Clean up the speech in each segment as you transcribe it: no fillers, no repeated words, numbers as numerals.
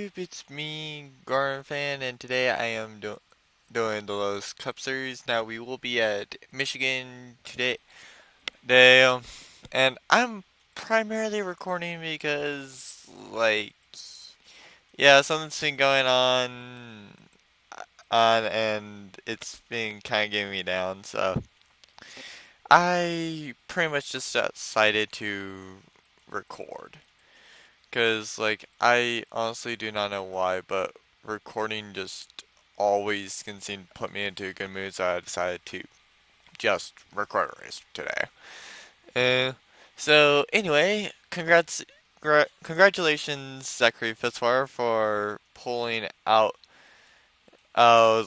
YouTube? It's me, Garden Fan, and today I am doing the Lowe's Cup Series. Now we will be at Michigan today, and I'm primarily recording because, yeah, something's been going on, and it's been kind of getting me down. So I pretty much just decided to record. Because, I honestly do not know why, but recording just always can seem to put me into a good mood, so I decided to just record a race today. Uh, so, anyway, congratulations, Zachary Fitzwater, for pulling out a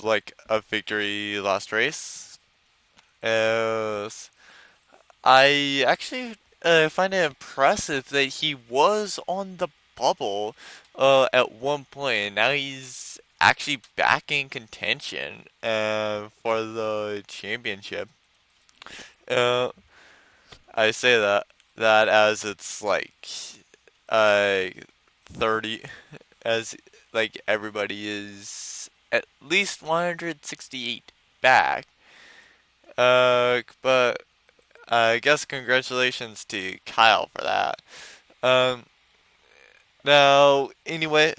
victory last race. Uh, I actually find it impressive that he was on the bubble at one point, and now he's actually back in contention for the championship. Uh, I say that as it's uh 30, as everybody is at least 168 back. But I guess congratulations to Kyle for that. Um, Now, anyway,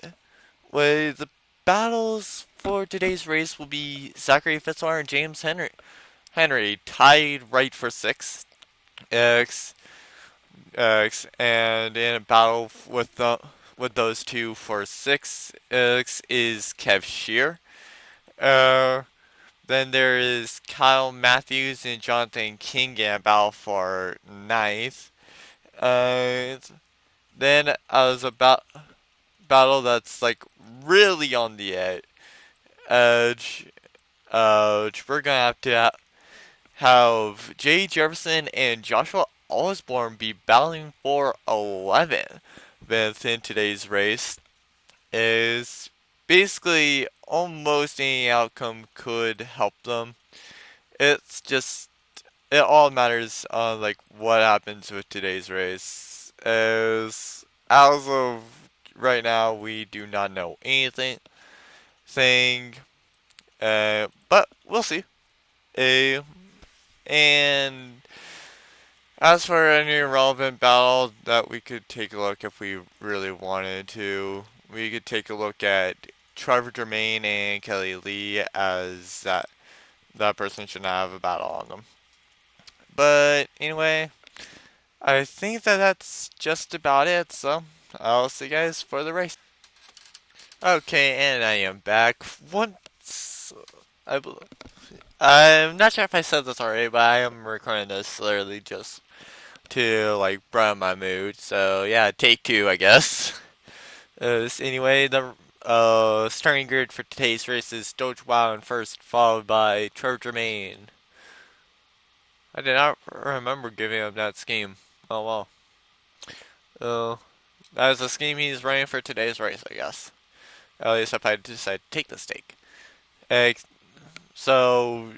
the battles for today's race will be Zachary Fitzwater and James Henry tied right for sixth. X, and in a battle with those two for sixth X is Kev Shear. Uh, then there is Kyle Matthews and Jonathan King in a battle for ninth. Uh, then as a battle that's really on the edge, we're gonna have to have Jay Jefferson and Joshua Osborne be battling for 11th in today's race. Is basically almost any outcome could help them. It's just it all matters on what happens with today's race. As of right now, we do not know anything, but we'll see. Uh, and as for any relevant battle that we could take a look if we really wanted to, we could take a look at Trevor Germain and Kelly Lee, as that person should not have a battle on them. But anyway, I think that's just about it. So I'll see you guys for the race. Okay, and I am back. Once I, I'm not sure if I said this already, but I am recording this literally just to brighten my mood. So yeah, take two, I guess. Anyway, the starting grid for today's race is Doge Wow in first, followed by Trevor Germain. I did not remember giving him that scheme. Oh well. Uh, that is the scheme he's running for today's race, I guess. At least if I decide to take the stake. Uh, so,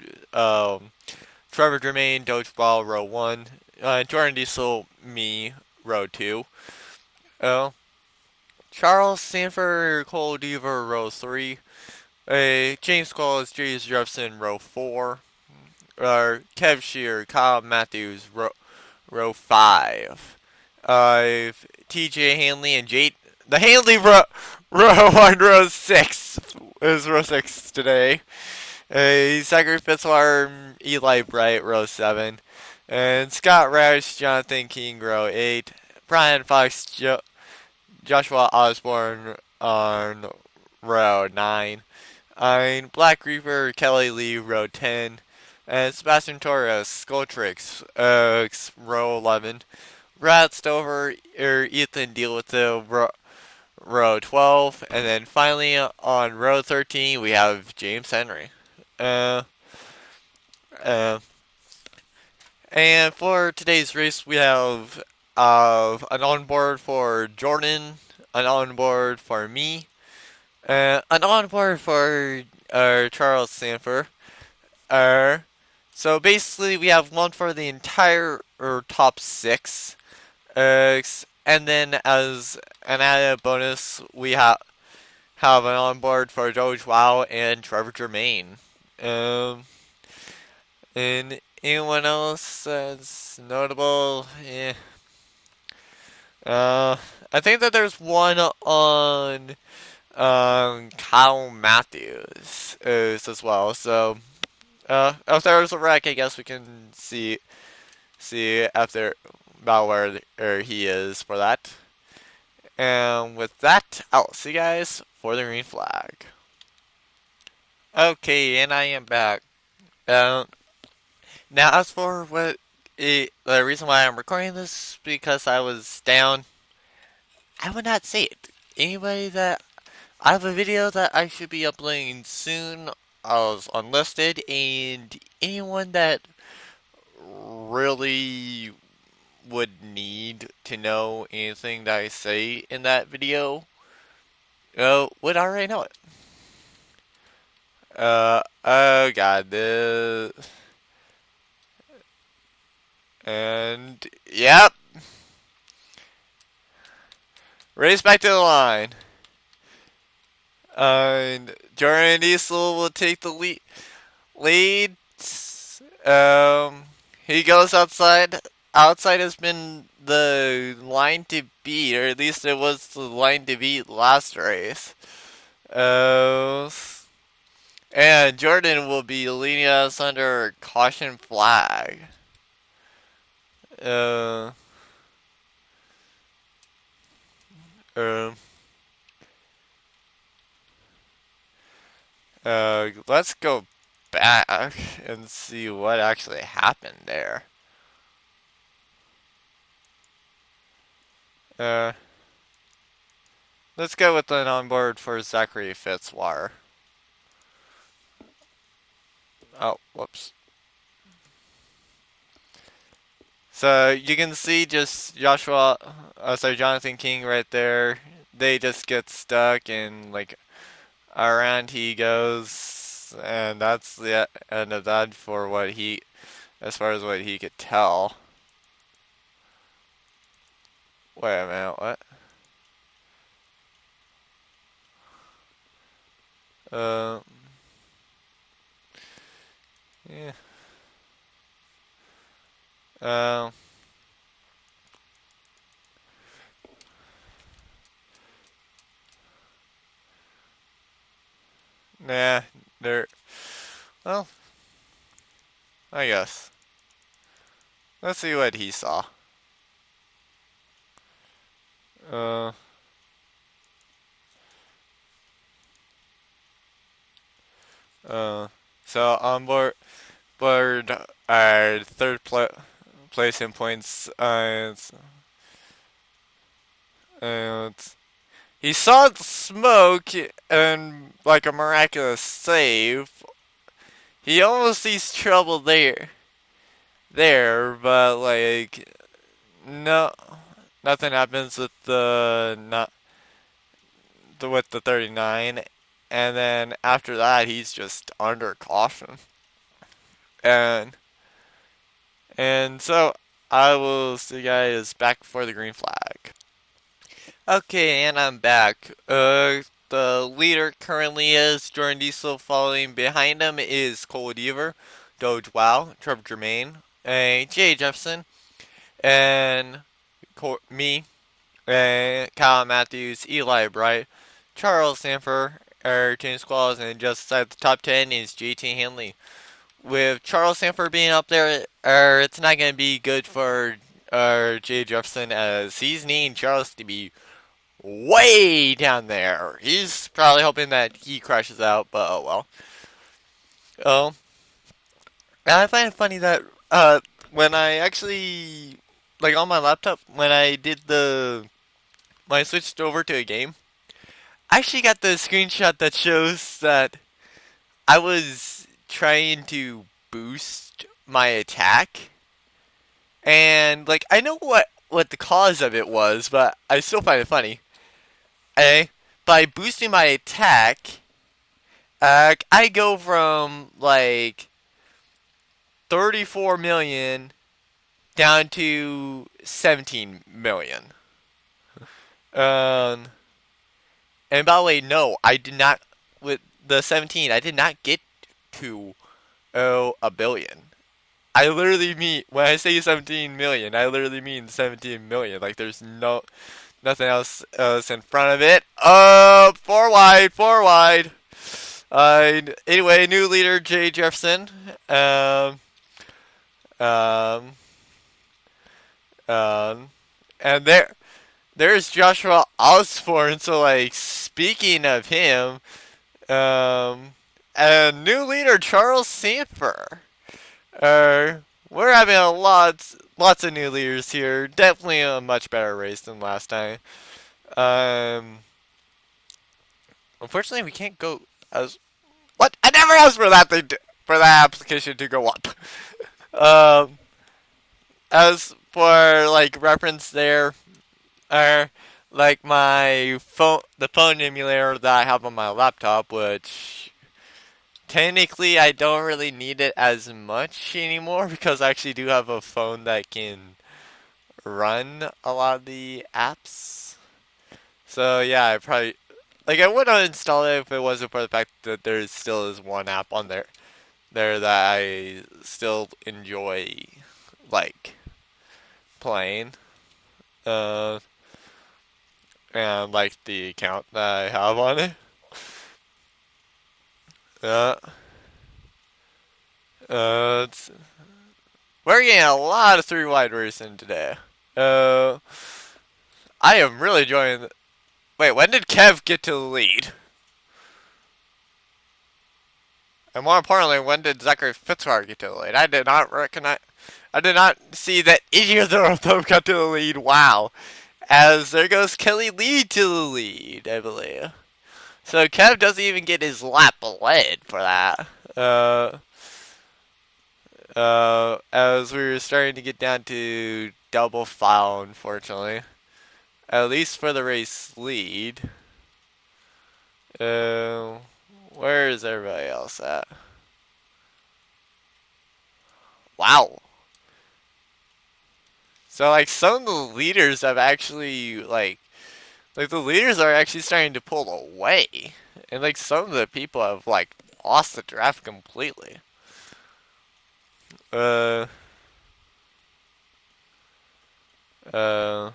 Trevor Germain, Dodgeball, row 1. Jordan Diesel, me, row 2. Uh, Charles Sanford, Cole Deaver, row 3. James Cole, James Jefferson, row 4. Kev Shear, Kyle Matthews, row 5. TJ Hanley and Jade. The Hanley row 1, row 6 is row 6 today. Zachary Fitzwater, Eli Bright, row 7. And Scott Radish, Jonathan King, row 8. Brian Fox, Joshua Osborne on row 9. Black Reaper, Kelly Lee, row 10. And Sebastian Torres, Skulltrix, row 11. Brad Stover or Ethan Deal with the row 12. And then finally on row 13, we have James Henry. Uh, uh, and for today's race, we have an onboard for Jordan, an onboard for me, an onboard for Charles Sanford. So basically, we have one for the entire top 6. And then as an added bonus, we have have an onboard for Doge Wow and Trevor Germain. Um, and anyone else that's notable? Uh, I think that there's one on Kyle Matthews is as well. So if there's a wreck, I guess we can see after about where he is for that. And with that, I'll see you guys for the green flag. Okay, and I am back. Um, Now as for the reason why I'm recording this because I was down, I would not say it. Anybody that I have a video that I should be uploading soon. I was unlisted, and anyone that really would need to know anything that I say in that video, would already know it. Oh god, this, and yep, race back to the line. And Jordan Diesel will take the lead. He goes outside. Outside has been the line to beat, or at least it was the line to beat last race. Uh, and Jordan will be leading us under caution flag. Uh, um, let's go back and see what actually happened there. Uh, let's go with an onboard for Zachary Fitzwater. Oh, whoops. So you can see just Jonathan King right there. They just get stuck and like around he goes, and that's the end of that for as far as what he could tell. Wait a minute, what? Uh, yeah. Um. Nah, they're. Well, I guess. Let's see what he saw. Uh. Uh. So on board our place in points. He saw the smoke and like a miraculous save. He almost sees trouble there, but like no, nothing happens with the not with the 39, and then after that he's just under caution, and so I will see you guys back for the green flag. Okay, and I'm back. The leader currently is Jordan Diesel. Following behind him is Cole Deaver, Doge Wow, Trevor Germain, Jay Jefferson, and me, Kyle Matthews, Eli Bright, Charles Sanford, James Qualls, and just inside the top 10 is JT Hanley. With Charles Sanford being up there, it's not going to be good for Jay Jefferson as he's needing Charles to be way down there. He's probably hoping that he crashes out, but oh well. Oh, I find it funny that when I actually like on my laptop when I did when I switched over to a game, I actually got the screenshot that shows that I was trying to boost my attack, and like I know what the cause of it was, but I still find it funny. By boosting my attack, I go from like 34 million down to 17 million. Um, And by the way, no, I did not, with the 17, I did not get to, a billion. I literally mean, when I say 17 million, I literally mean 17 million. Like, there's nothing else in front of it. Four wide, four wide. Anyway, new leader, Jay Jefferson. Um, um, um, and there's Joshua Osborne. So, like, speaking of him, um, and new leader, Charles Sanford. Uh, we're having lots of new leaders here. Definitely a much better race than last time. Um, unfortunately, we can't go as what? I never asked for for that application to go up. Um, as for like reference there, uh, like my phone, the phone emulator that I have on my laptop, which technically I don't really need it as much anymore because I actually do have a phone that can run a lot of the apps. So yeah, I probably like I would uninstall it if it wasn't for the fact that there still is one app on there that I still enjoy like playing. Uh, and like the account that I have on it. Uh, it's, we're getting a lot of three wide racing today. Uh, I am really enjoying. Wait, when did Kev get to the lead? And more importantly, when did Zachary Fitzgerald get to the lead? I did not recognize. I did not see that either of them got to the lead. Wow. As there goes Kelly Lee to the lead, I believe. So Kev doesn't even get his lap led for that. As we were starting to get down to double file, unfortunately. At least for the race lead. Uh, where is everybody else at? Wow. So like some of the leaders have actually like the leaders are actually starting to pull away, and like some of the people have like lost the draft completely. Uh, uh,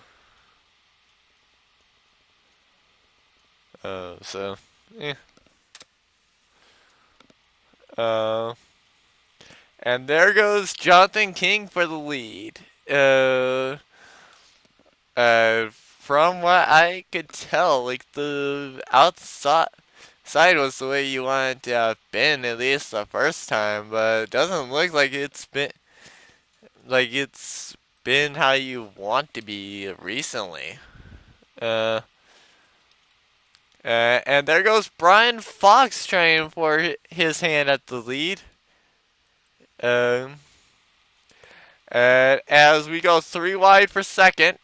so yeah. Uh, and there goes Jonathan King for the lead. From what I could tell, like the outside side was the way you wanted to have been at least the first time, but it doesn't look like it's been how you want to be recently. Uh, and there goes Brian Fox trying for his hand at the lead. Um, as we go three wide for second,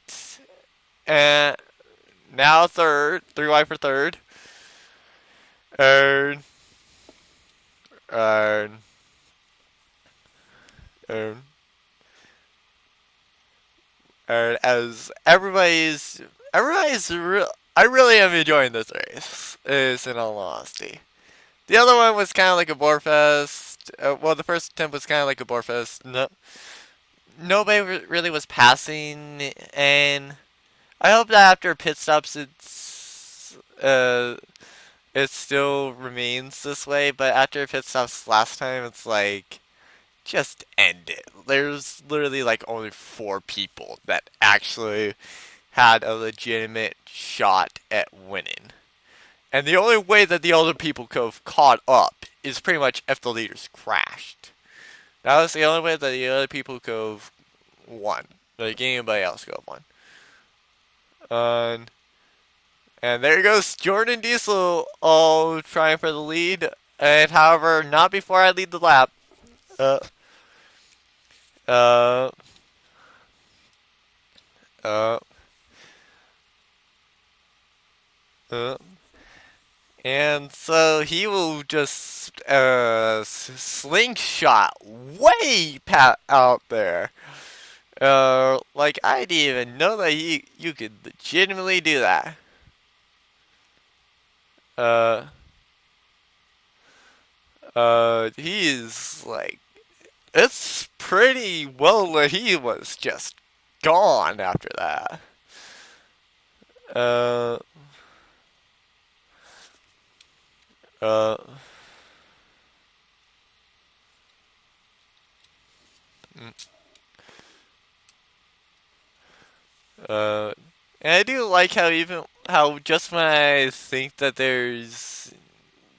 and now third, three wide for third. And, and, and, and as I really am enjoying this race. Is in all honesty. The other one was kind of like a bore fest. Well, the first attempt was kind of like a bore fest. No, nobody really was passing, and I hope that after pit stops, it still remains this way. But after pit stops last time, it's like just end it. There's literally like only four people that actually had a legitimate shot at winning. And the only way that the other people could have caught up is pretty much if the leaders crashed. That was the only way that the other people could have won. Like anybody else could have won. And there goes Jordan Diesel all trying for the lead. And however, not before I lead the lap. Uh, uh, uh, uh. And so he will just slingshot way out there. Like I didn't even know that you could legitimately do that. Uh, he is like it's pretty well that he was just gone after that. Uh, uh, mm, uh, and I do like how just when I think that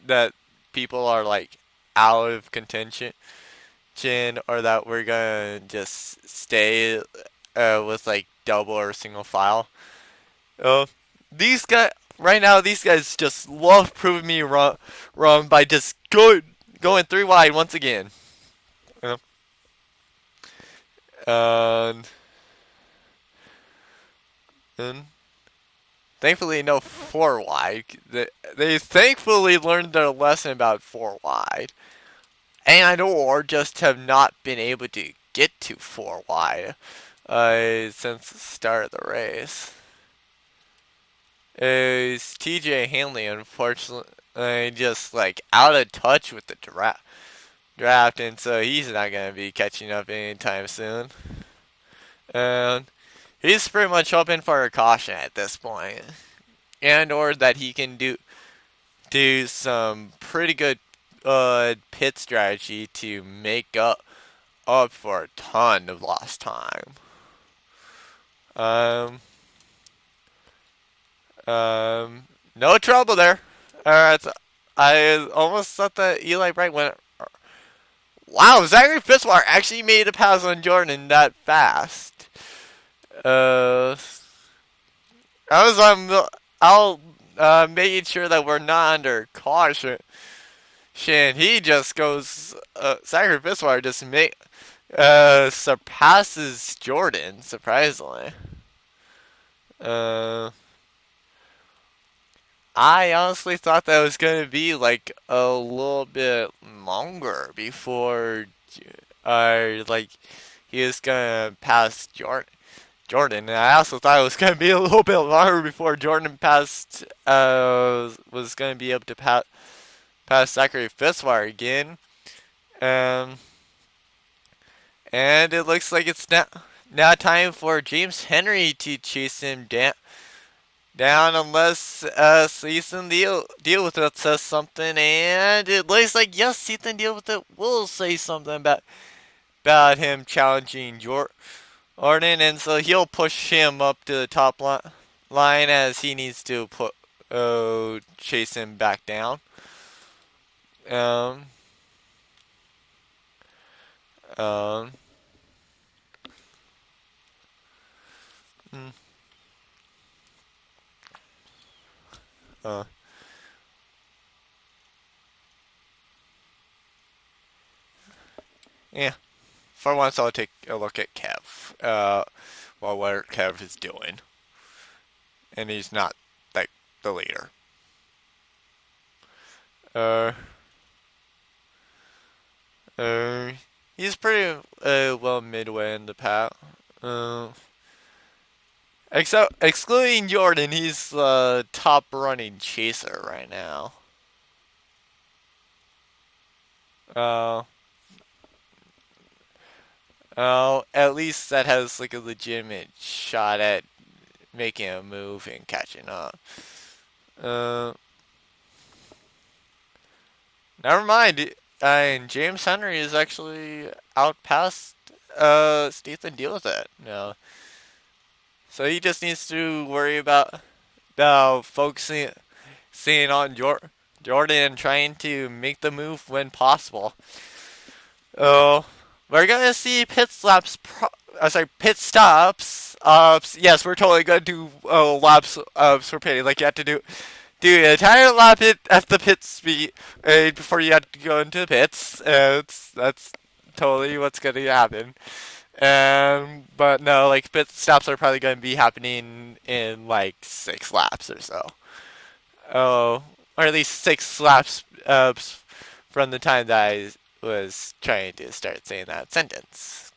that people are like out of contention or that we're gonna just stay with like double or single file. Uh, these guys right now, these guys just love proving me wrong by just going three wide once again. Uh, and, and thankfully, no four wide. They thankfully learned their lesson about four wide, and or just have not been able to get to four wide since the start of the race. Is TJ Hanley unfortunately just like out of touch with the draft, and so he's not gonna be catching up anytime soon. And he's pretty much hoping for a caution at this point, and or that he can do some pretty good pit strategy to make up for a ton of lost time. Um, no trouble there. Alright, I almost thought that Eli Bright went. Wow, Zachary Fitzwater actually made a pass on Jordan that fast. Uh, I was I'll making sure that we're not under caution. He just goes. Zachary Fitzwater just surpasses Jordan surprisingly. Uh, I honestly thought that was going to be like a little bit longer before like he was going to pass Jordan. And I also thought it was going to be a little bit longer before Jordan was going to be able to pass Zachary Fitzwater again. Um, and it looks like it's now time for James Henry to chase him down unless Ethan deal with it says something, and it looks like yes, Ethan deal with it will say something about him challenging Jordan, and so he'll push him up to the top line as he needs to chase him back down. Um, um, mm, uh, yeah. For once, I'll take a look at Kev. While what Kev is doing, and he's not like the leader. Uh, uh, he's pretty well midway in the pack. Uh, except excluding Jordan, he's the top running chaser right now. Uh, at least that has like a legitimate shot at making a move and catching up. Uh, never mind. And James Henry is actually out past Stephen deal with it. No. So he just needs to worry about focusing seeing on Jordan and trying to make the move when possible. Oh, we're gonna see pit stops. Pit stops. Yes, we're totally gonna do laps for pitting. Like you have to do an entire lap at the pit speed before you have to go into the pits. That's totally what's gonna happen. But no, like pit stops are probably going to be happening in like 6 laps or so. Oh, or at least 6 laps from the time that I was trying to start saying that sentence.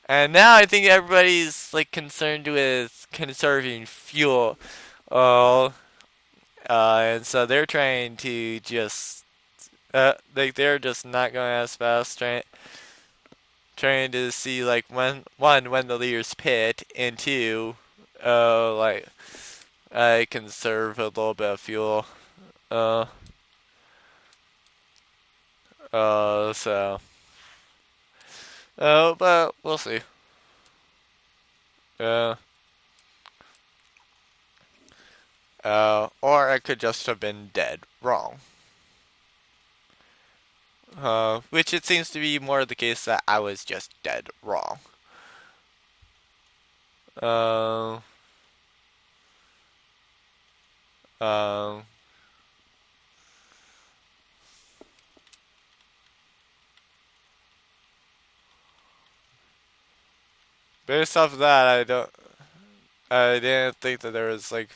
And now I think everybody's like concerned with conserving fuel. Oh, and so they're trying to just they're just not going as fast, trying to see like when the leaders pit, and two, like I conserve a little bit of fuel. Uh, so but we'll see. Uh, or I could just have been dead wrong. Which it seems to be more the case that I was just dead wrong. Um, um, Based off of that, I didn't think that there was like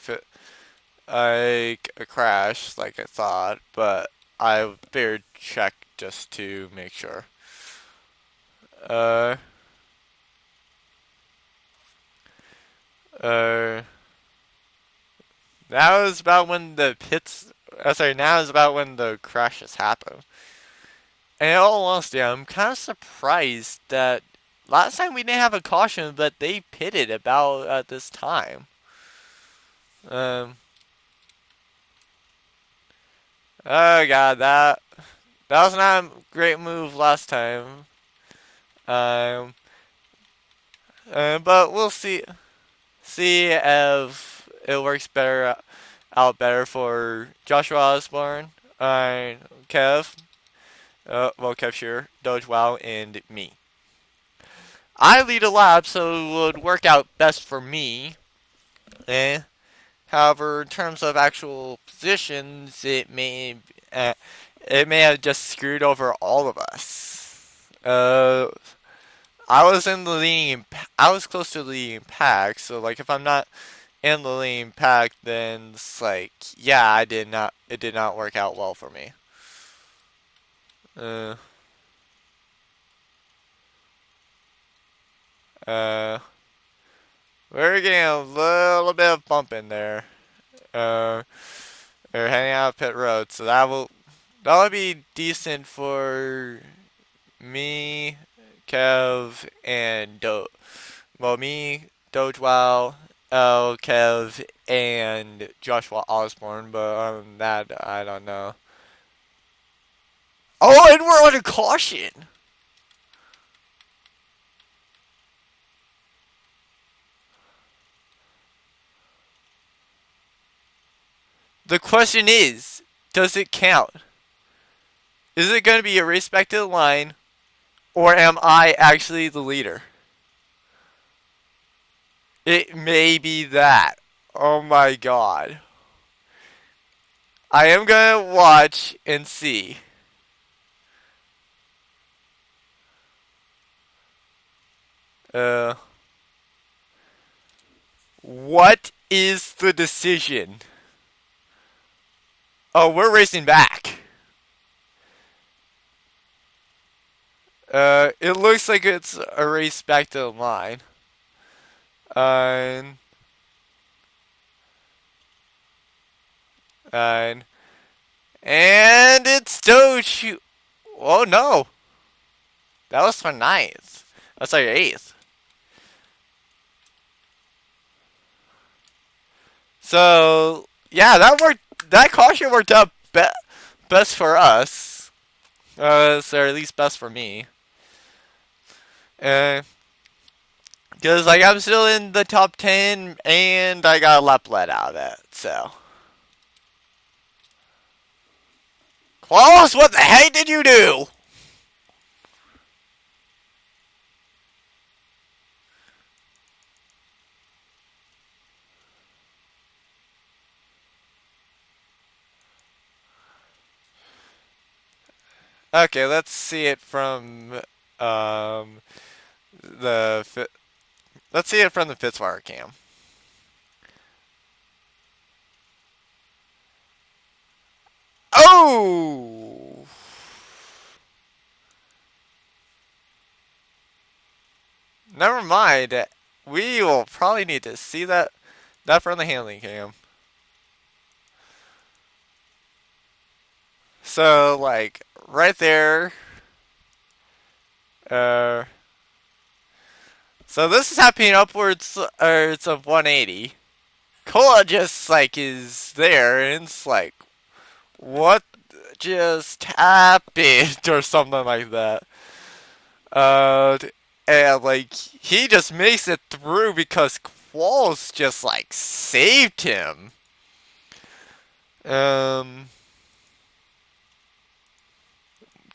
a crash like I thought, but I figured check just to make sure. Uh, uh, That was about when the pits. Sorry, now is about when the crashes happen. And in all honesty, I'm kind of surprised that last time we didn't have a caution, but they pitted about at this time. Um. Oh god, that was not a great move last time. Um. But we'll see if it works out better for Joshua Osborne, Kev, Kev Shearer, Doge Wow, and me. I lead a lab, so it would work out best for me. Eh. However, in terms of actual positions, uh, it may have just screwed over all of us. I was in the leading. I was close to the leading pack, so like if I'm not in the leading pack, then it's like yeah, I did not. It did not work out well for me. Uh, uh, we're getting a little bit of bump in there. Uh, we're heading out of pit road, so that'll be decent for me, Kev, and me, Dojewell, L, Kev, and Joshua Osborne, but other than that, I don't know. Oh, and we're on a caution! The question is, does it count? Is it going to be a race back to the line, or am I actually the leader? It may be that. Oh my god. I am going to watch and see. Uh, what is the decision? Oh, we're racing back. It looks like it's a race back to the line. And and and it's Doge. Oh no, that was for ninth. That's like eighth. So yeah, that worked. That caution worked out best for us. So at least best for me. Uh, Because like I'm still in the top 10, and I got a lap let out of it. So, Klaus, what the heck did you do? Okay, let's see it from um the let's see it from the Fitzwire cam. Oh, never mind. We will probably need to see that from the handling cam. So like right there. Uh, so this is happening upwards of 180. Cola just like is there, and it's like, what just happened or something like that. Uh, and like he just makes it through because Qualls just like saved him. Um,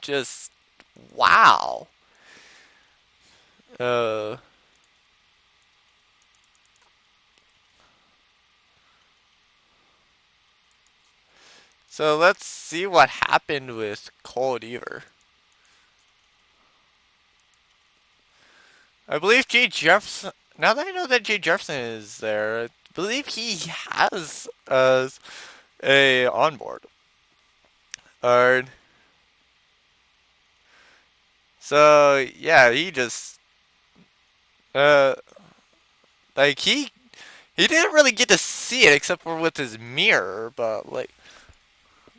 just wow. Uh, so let's see what happened with Cold Eater. I believe Jay Jefferson. Now that I know that Jay Jefferson is there, I believe he has a onboard. Alright. So yeah, he just uh like he didn't really get to see it except for with his mirror, but like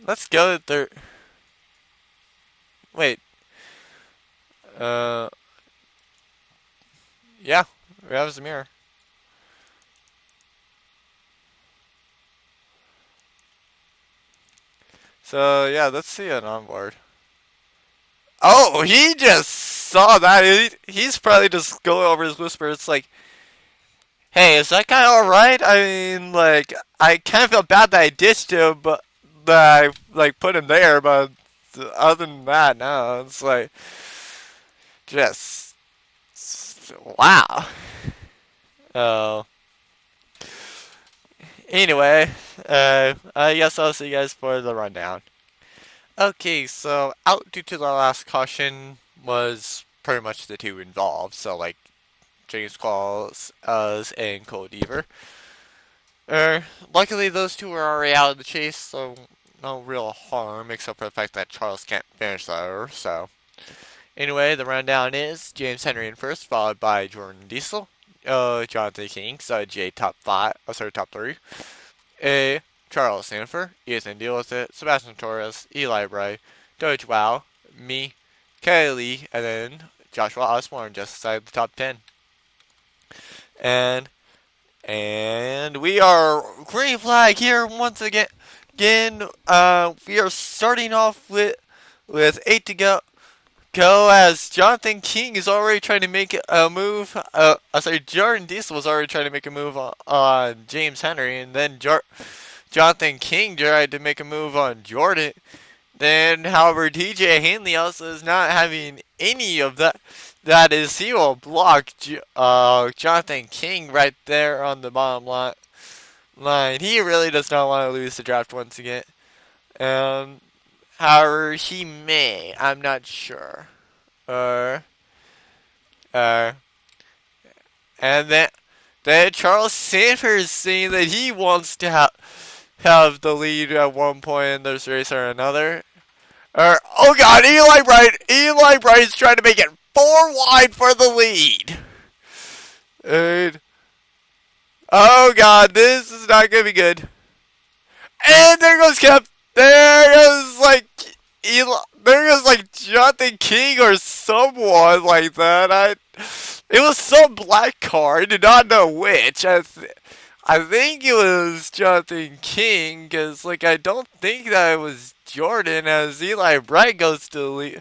let's go there. Wait. Uh yeah, that was the mirror. So yeah, let's see an onboard. Oh, he just saw that. He's probably just going over his whisper. It's like, hey, is that guy alright? I mean, like, I kind of feel bad that I ditched him, but that I, like, put him there, but other than that, no. It's like, just, wow. Oh. Anyway, I guess I'll see you guys for the rundown. Okay, so out due to the last caution was pretty much the two involved, so, like, James Qualls, us, and Cold Eater. Luckily, those two were already out of the chase, so no real harm except for the fact that Charles can't finish there. So, anyway, the rundown is James Henry in first, followed by Jordan Diesel, Jonathan King, so J top five, top three, A. Charles Sanford, Ethan Deal with It, Sebastian Torres, Eli Bray, Doge Wow, me, Kelly, and then Joshua Osborne just inside the top 10. And we are green flag here once again. We are starting off with 8 to go as Jonathan King is already trying to make a move. Sorry, Jordan Diesel was already trying to make a move on James Henry, and then Jonathan King tried to make a move on Jordan. Then, however, DJ Hanley also is not having any of that. That is, he will block Jonathan King right there on the bottom line. He really does not want to lose the draft once again. However, he may. I'm not sure. Uh, uh, and then Charles Sanford is saying that he wants to have the lead at one point in this race or another. Oh god, Eli Bright is trying to make it 4 wide for the lead. And, oh god, this is not gonna be good. And there goes Kep. There goes like there goes like Jonathan King or someone like that. It was some black car. I did not know which. I think it was Jonathan King because like I don't think that it was Jordan as Eli Bright goes to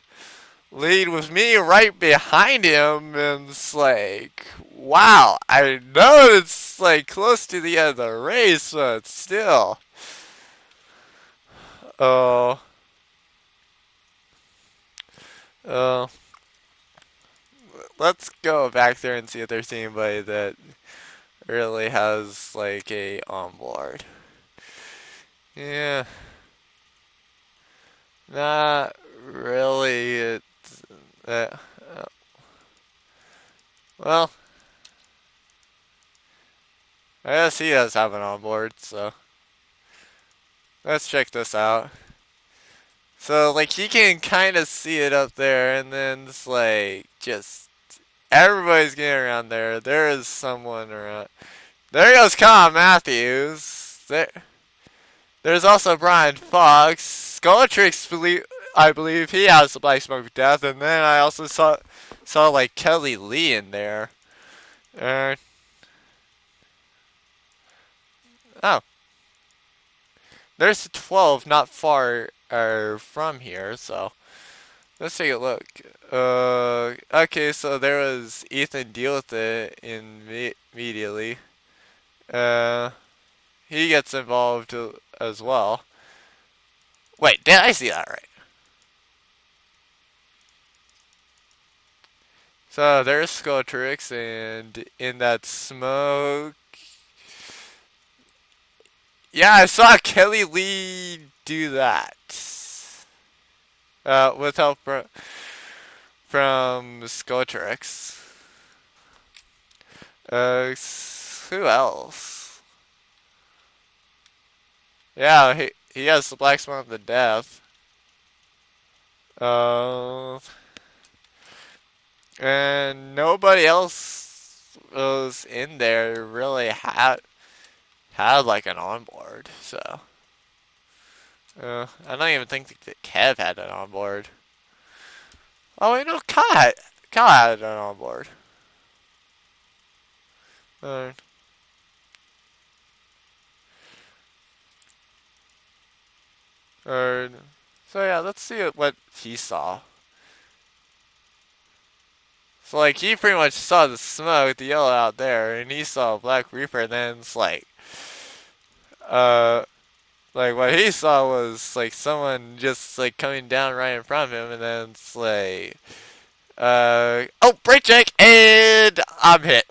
lead with me right behind him, and it's like, wow, I know it's like close to the end of the race, but still. Oh. Let's go back there and see if there's anybody that really has like a onboard. Yeah. Not really. It's, well, I guess he does have an onboard, so let's check this out. So, like, you can kind of see it up there, and then it's like, just, everybody's getting around there. There is someone around. There goes Con Matthews. There's also Brian Fox. Skulltrix, I believe he has the Black Smoke of Death, and then I also saw like Kelly Lee in there. Uh, oh, there's 12 not far from here, so let's take a look. Okay, so there was Ethan Deal with it immediately. Uh, he gets involved as well. Wait, did I see that right? So there's Skulltrix, and in that smoke. Yeah, I saw Kelly Lee do that. With help from Skulltrix. Who else? Yeah, he has the Black Swan of the Death. Uh, and nobody else was in there really had like an onboard, so I don't even think that Kev had an onboard. Oh, wait, no, Kyle had an onboard. Uh, or, so yeah, let's see what he saw. So like he pretty much saw the smoke, the yellow out there, and he saw Black Reaper, and then it's uh, like what he saw was like someone just like coming down right in front of him, and then it's like, oh, brake check, and I'm hit.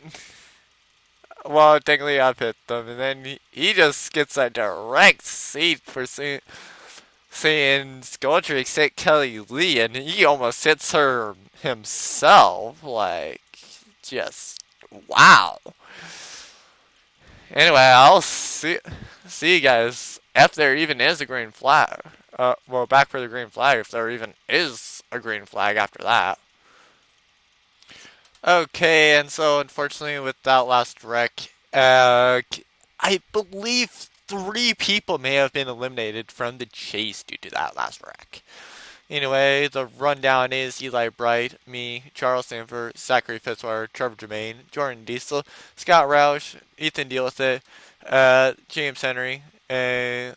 Well, technically I've hit them, and then he just gets a direct seat for seeing Skulltrix hit Kelly Lee, and he almost hits her himself. Like, just wow. Anyway, I'll see you guys if there even is a green flag. Well, back for the green flag if there even is a green flag after that. Okay, and so unfortunately with that last wreck, I believe 3 people may have been eliminated from the chase due to that last wreck. Anyway, the rundown is Eli Bright, me, Charles Sanford, Zachary Fitzwater, Trevor Germain, Jordan Diesel, Scott Roush, Ethan Deal with it, James Henry, and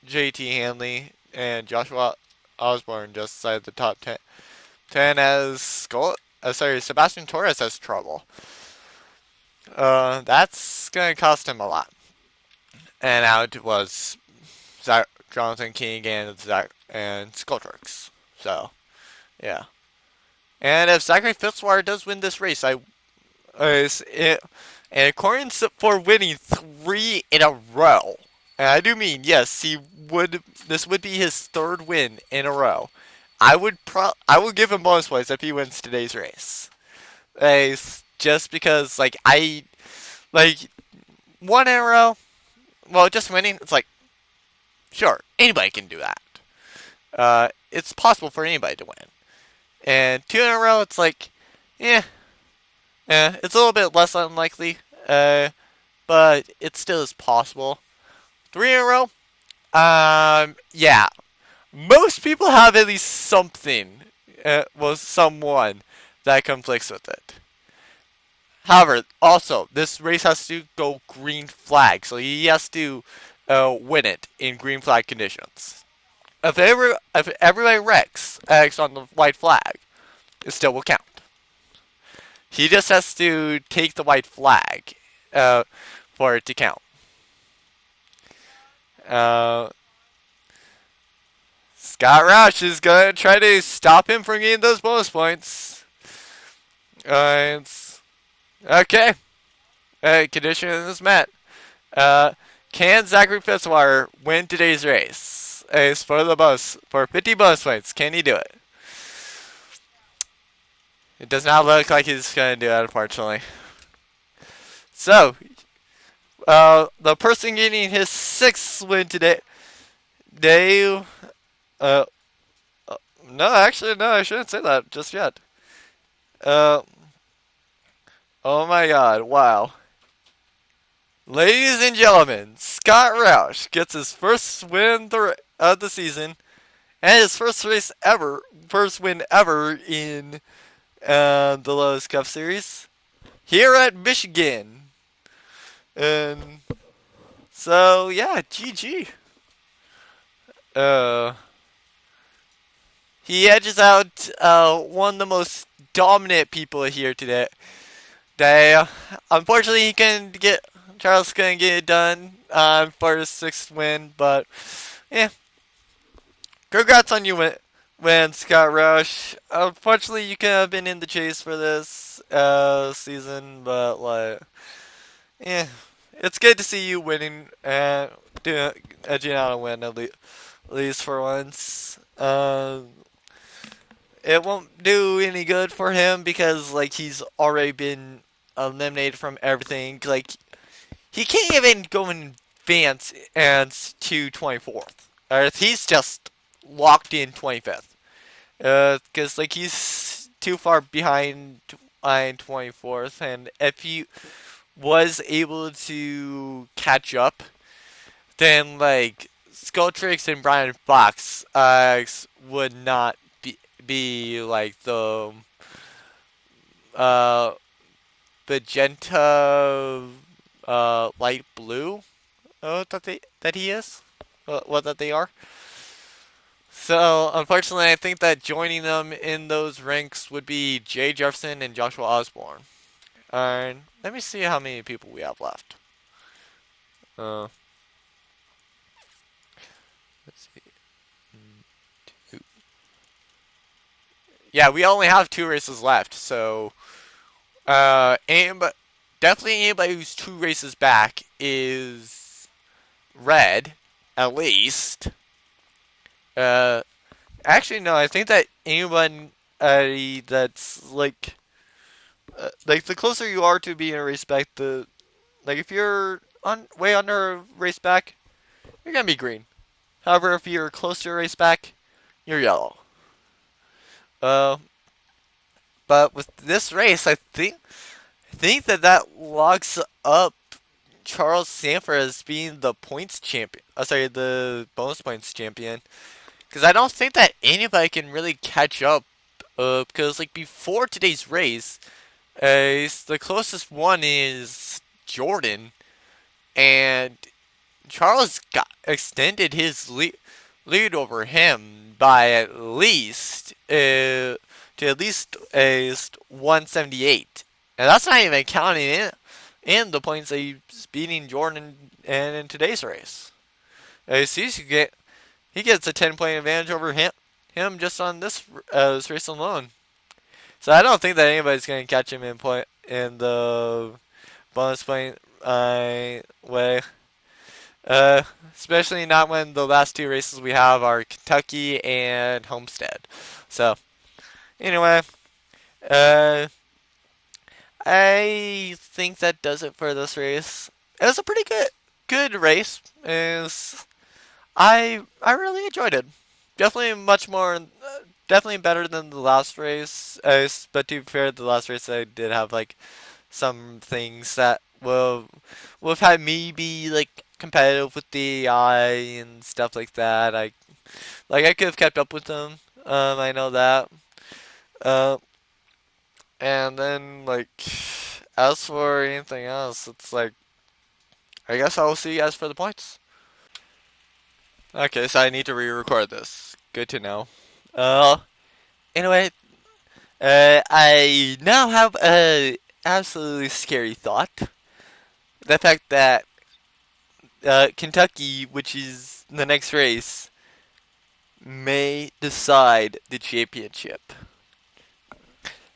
JT Hanley, and Joshua Osborne just decided the top 10 as Sebastian Torres has trouble. That's gonna cost him a lot. And out was Jonathan King and Skulltrix. So, yeah. And if Zachary Fitzwater does win this race, and according for winning 3 in a row, and I do mean yes, this would be his 3rd win in a row. I would give him bonus points if he wins today's race. Just because like 1 in a row, well, just winning, it's like, sure, anybody can do that. It's possible for anybody to win. And 2 in a row, it's like, it's a little bit less unlikely, but it still is possible. 3 in a row, yeah. Most people have at least something, someone that conflicts with it. However, also, this race has to go green flag, so he has to win it in green flag conditions. If everybody wrecks on the white flag, it still will count. He just has to take the white flag for it to count. Scott Roush is going to try to stop him from getting those bonus points. Okay. Condition is met. Can Zachary Fitzwater win today's race? For 50 bonus points. Can he do it? It does not look like he's going to do it, unfortunately. So, the person getting his 6th win today, no, actually, no, I shouldn't say that just yet. Oh my god, wow. Ladies and gentlemen, Scott Roush gets his first win of the season and his first win ever in the Lowe's Cup Series here at Michigan. And so yeah, GG. Uh, he edges out one of the most dominant people here today. Unfortunately, he couldn't get Charles couldn't get it done for his sixth win, but yeah, congrats on you win Scott Rush. Unfortunately, you could have been in the chase for this season, but like, yeah, it's good to see you winning and edging out a win at least for once. It won't do any good for him because like he's already been eliminated from everything. Like he can't even go in advance and to 24th. He's just locked in 25th. Because like he's too far behind on 24th, and if he was able to catch up, then like Skulltrix and Brian Fox would not be like the uh magenta light blue that he is what that they are. So unfortunately, I think that joining them in those ranks would be Jay Jefferson and Joshua Osborne. And let me see how many people we have left. Uh, let's see. Two. Yeah, we only have two races left. So, definitely anybody who's two races back is red, at least. Uh, Actually, no. I think that anyone that's like the closer you are to being a race back, the like if you're on way under a race back, you're gonna be green. However, if you're close to a race back, you're yellow. Uh, but with this race, I think that locks up Charles Sanford as being the points champion. Sorry, the bonus points champion. Because I don't think that anybody can really catch up. Because like before today's race, the closest one is Jordan, and Charles got extended his lead over him by at least to at least 178, and that's not even counting in the points that he's beating Jordan and in today's race. So he gets a 10-point advantage over him just on this race alone. So I don't think that anybody's going to catch him in the bonus point way. Uh, Especially not when the last two races we have are Kentucky and Homestead. So anyway, uh, I think that does it for this race. It was a pretty good race. I really enjoyed it. Definitely much more, definitely better than the last race. But to be fair, the last race I did have like some things that will have had me be like competitive with the AI and stuff like that. I could have kept up with them. I know that. Uh, and then like as for anything else, it's like I guess I'll see you guys for the points. Okay, so I need to re-record this. Good to know. Uh, anyway, I now have a absolutely scary thought. The fact that Kentucky, which is the next race, may decide the championship.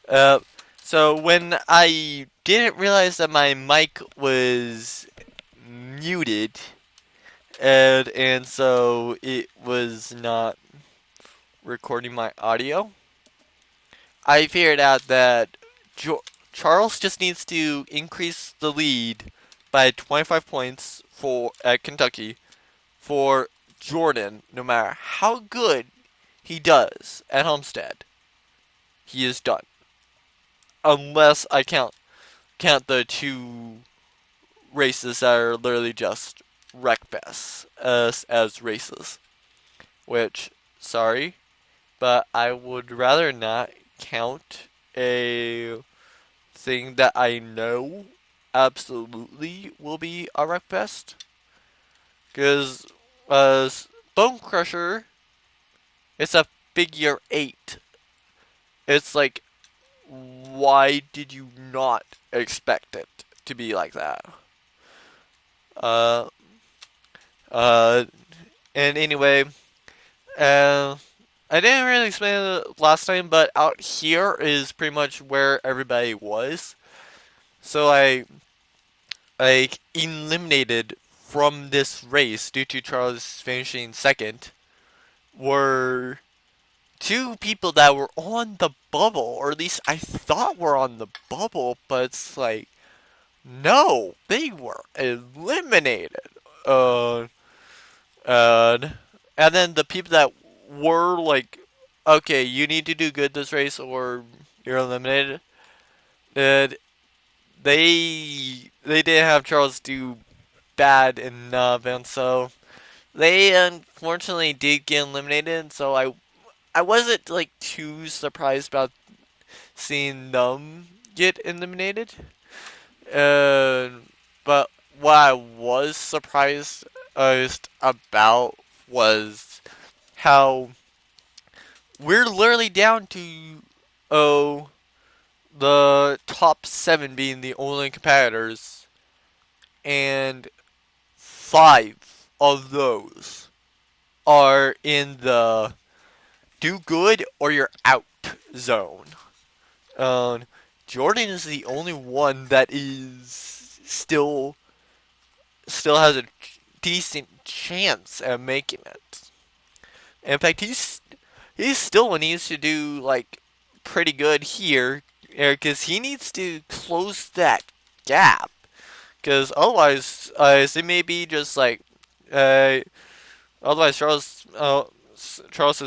Uh, so when I didn't realize that my mic was muted, and so it was not recording my audio, I figured out that Charles just needs to increase the lead by 25 points at Kentucky for Jordan, no matter how good he does at Homestead. He is done. Unless I count the two races that are literally just wreckfests as races. Which, sorry, but I would rather not count a thing that I know absolutely will be a wreckfest. Because uh, Bone Crusher, it's a figure 8. It's like, why did you not expect it to be like that? Uh, uh, and anyway, uh, I didn't really explain it last time, but out here is pretty much where everybody was. So I like eliminated from this race due to Charles finishing second were two people that were on the bubble, or at least I thought were on the bubble, but it's like no, they were eliminated. Uh, and then the people that were like, okay, you need to do good this race or you're eliminated. And they didn't have Charles do bad enough, and so they unfortunately did get eliminated. So I wasn't like too surprised about seeing them get eliminated. Uh, but what I was surprised about was how we're literally down to oh the top 7 being the only competitors, and 5 of those are in the do good or you're out zone. Um, Jordan is the only one that is still has a decent chance at making it. In fact, he still needs to do like pretty good here because he needs to close that gap. Because otherwise, it may be just like, uh, otherwise Charles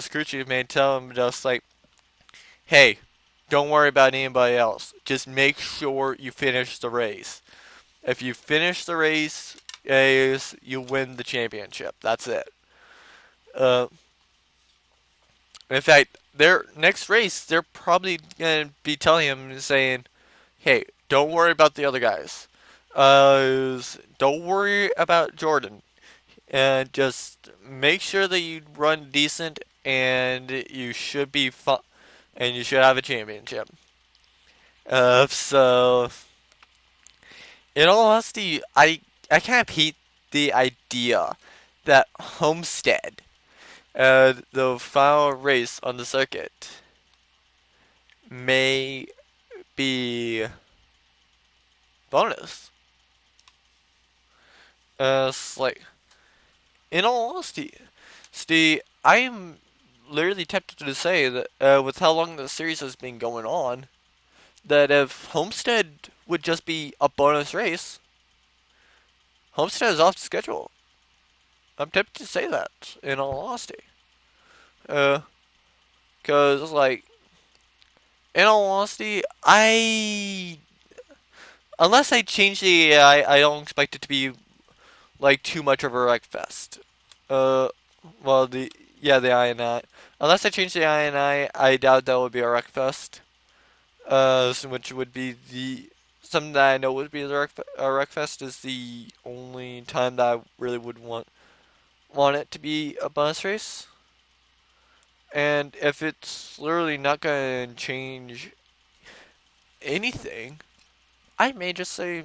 Scrooge may tell him just like, hey, don't worry about anybody else. Just make sure you finish the race. If you finish the race, you win the championship. That's it. Uh, in fact, their next race, they're probably gonna be telling him, saying, "Hey, don't worry about the other guys. Don't worry about Jordan, and just make sure that you run decent, and you should be fun, and you should have a championship." So in all honesty, I kind of hate the idea that Homestead, the final race on the circuit, may be bonus. It's like, in all honesty, Steve, I am literally tempted to say that with how long the series has been going on, that if Homestead would just be a bonus race, Homestead is off the schedule. I'm tempted to say that, in all honesty. Cause like, in all honesty, unless I change the AI, I don't expect it to be like too much of a wreck fest. Uh, well the INI. Unless I change the INI, I doubt that would be a wreck fest. Which would be the something that I know would be the wreck fest is the only time that I really would want it to be a bonus race. And if it's literally not gonna change anything, I may just say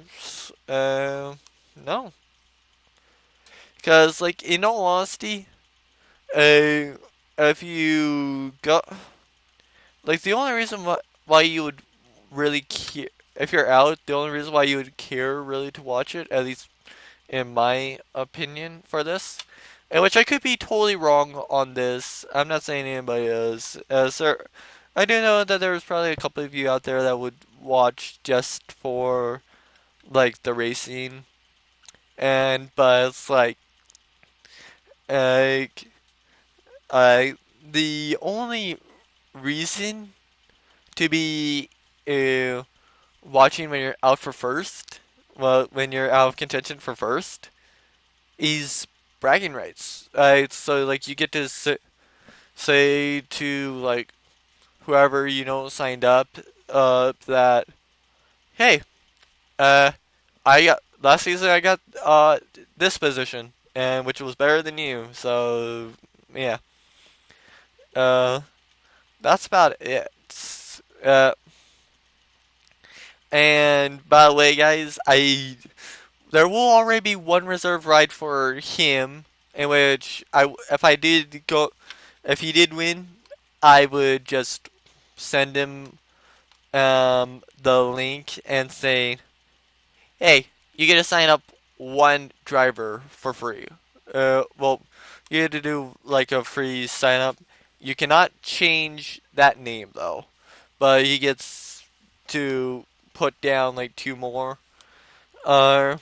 no. Because, like, in all honesty, if you go, like, the only reason why you would really care, if you're out, the only reason why you would care really to watch it, at least in my opinion for this, and which I could be totally wrong on this. I'm not saying anybody is. Sir, I do know that there's probably a couple of you out there that would watch just for like the racing, but it's like I the only reason to be uh, watching when you're out for first well, when you're out of contention for first, is bragging rights. So like you get to say to like whoever signed up, that hey, uh, I got last season I got this position and which was better than you. So yeah, uh, that's about it. And by the way, guys, I there will already be one reserve ride for him, in which if he did win, I would just send him the link and say, hey, you get to sign up one driver for free. Well, you get to do like a free sign up. You cannot change that name though, but he gets to put down like two more. Uh,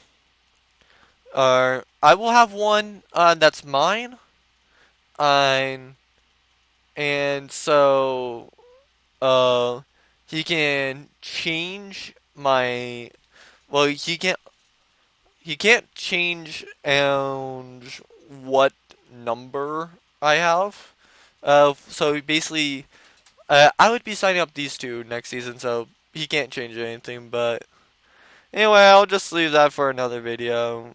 I will have one that's mine. Um, and so uh, he can change my. Well, he can't change and what number I have. So basically, I would be signing up these two next season, so he can't change anything. But anyway, I'll just leave that for another video.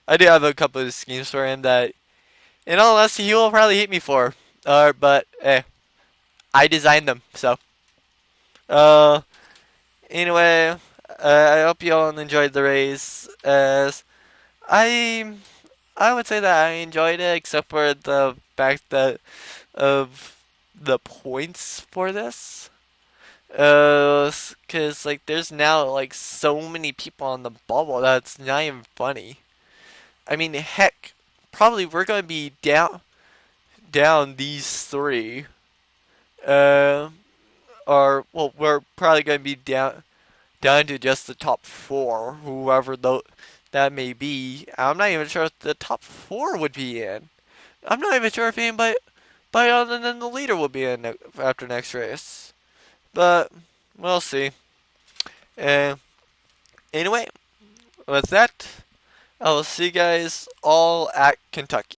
I do have a couple of schemes for him that, in all honesty, he will probably hate me for. But I designed them, so. Uh, anyway, I hope you all enjoyed the race. I I would say that I enjoyed it, except for the fact that of the points for this. Cause like there's now like so many people on the bubble that's not even funny. I mean, heck, probably we're gonna be down these three. Uh, or well, we're probably gonna be down to just the top four, whoever that may be. I'm not even sure if the top four would be in. I'm not even sure if anybody other than the leader will be in after next race. But we'll see. Uh, anyway, with that, I will see you guys all at Kentucky.